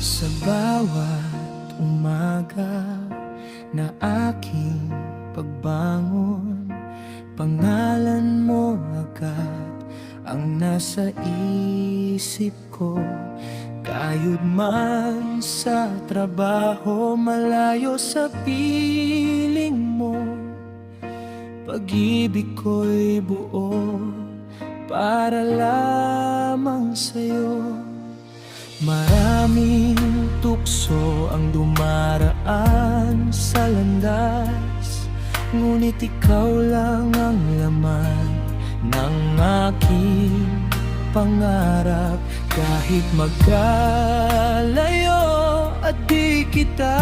Sa bawat umaga na aking pagbangon, pangalan mo agad ang nasa isip ko. Kayod man sa trabaho, malayo sa piling mo, pag-ibig ko'y buo para lamang sa'yo. Maraming tukso ang dumaraan sa landas, ngunit ikaw lang ang laman ng aking pangarap. Kahit magkalayo at di kita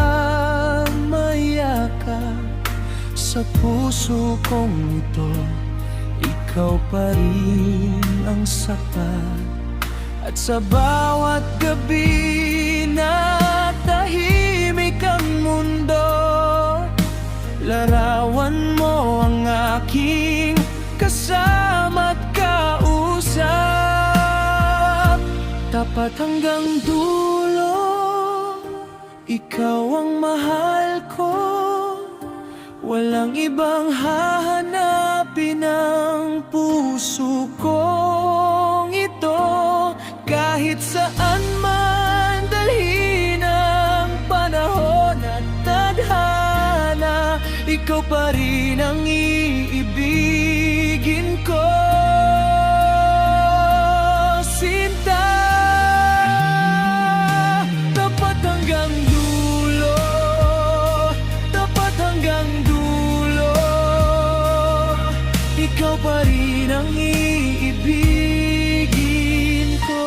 mayakap, sa puso kong ito, ikaw pa rin ang sapat. At sa bawat gabi na tahimik ang mundo, larawan mo ang aking kasama't kausap. Tapat hanggang dulo, ikaw ang mahal ko. Walang ibang hahanapin ang puso kong ito. Kahit saan man dalhin ang panahon at tadhana, ikaw pa rin ang iibigin ko. Sinta, tapat hanggang dulo, tapat hanggang dulo, ikaw pa rin ang iibigin ko.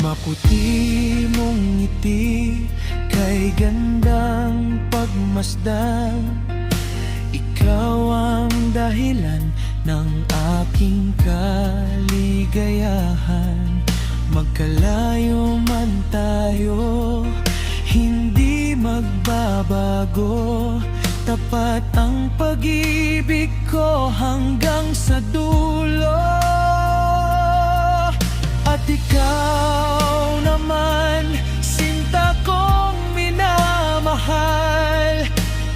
Maputi mong ngiti, kay gandang pagmasdan, ikaw ang dahilan ng aking kaligayahan. Magkalayo man tayo, hindi magbabago. Tapat ang pag-ibig ko hanggang sa dulo. At ikaw naman, sinta kong minamahal,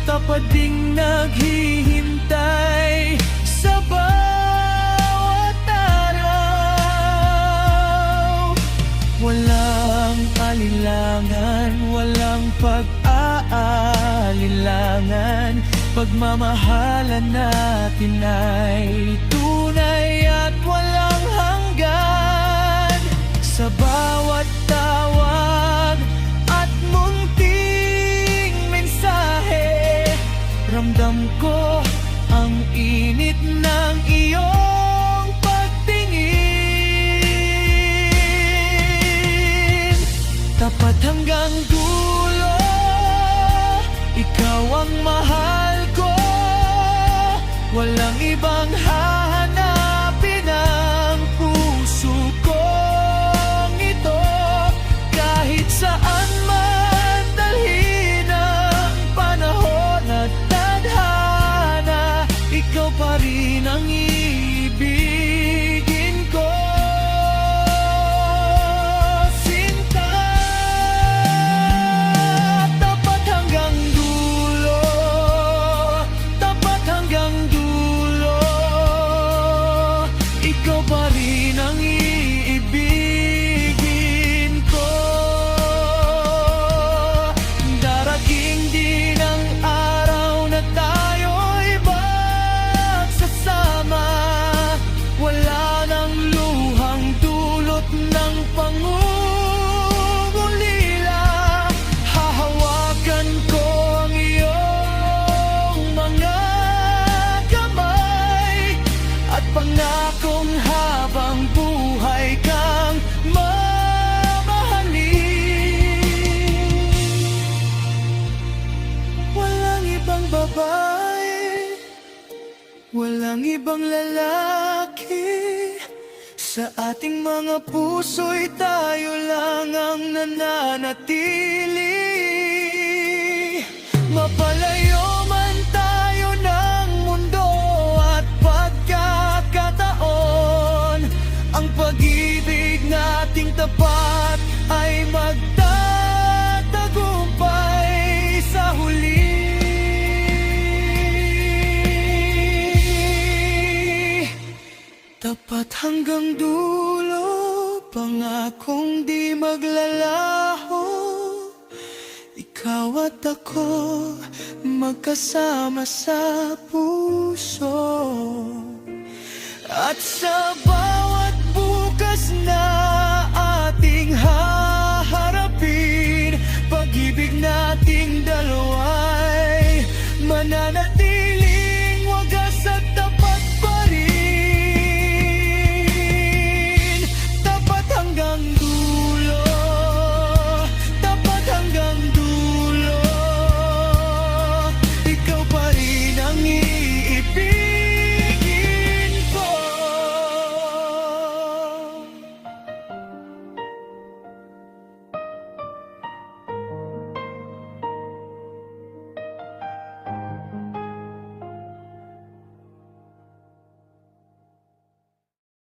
tapat ding naghihintay sa bawat araw. Walang alinlangan, walang pag-aalilangan, pagmamahalan natin ay tunay at walang hanggan. Sa bawat tawag at munting mensahe, ramdam ko ang init ng iyong pagtingin. Tapat hanggang dulo, ikaw ang mahal ko. Walang ibang hahanapin ang puso kong ito. Kahit saan man dalhin ang panahon at tadhana, ikaw pa rin ang iibigin ko. Sinta, tapat hanggang dulo, tapat hanggang dulo, ikaw pa rin ang iibigin ko. Darating din ang araw na tayo'y magsasama. Wala nang luhang dulot ng pangungulila. Hahawakan ko ang iyong mga kamay at pangakong habang buhay kang mamahalin. Walang ibang babae, walang ibang lalaki. Sa ating mga puso'y tayo lang ang nananatili. Mapalayo man tayo ng mundo at pagkakataon, Tapat hanggang dulo, pangakong di maglalaho. Ikaw at ako, magkasama sa puso at sa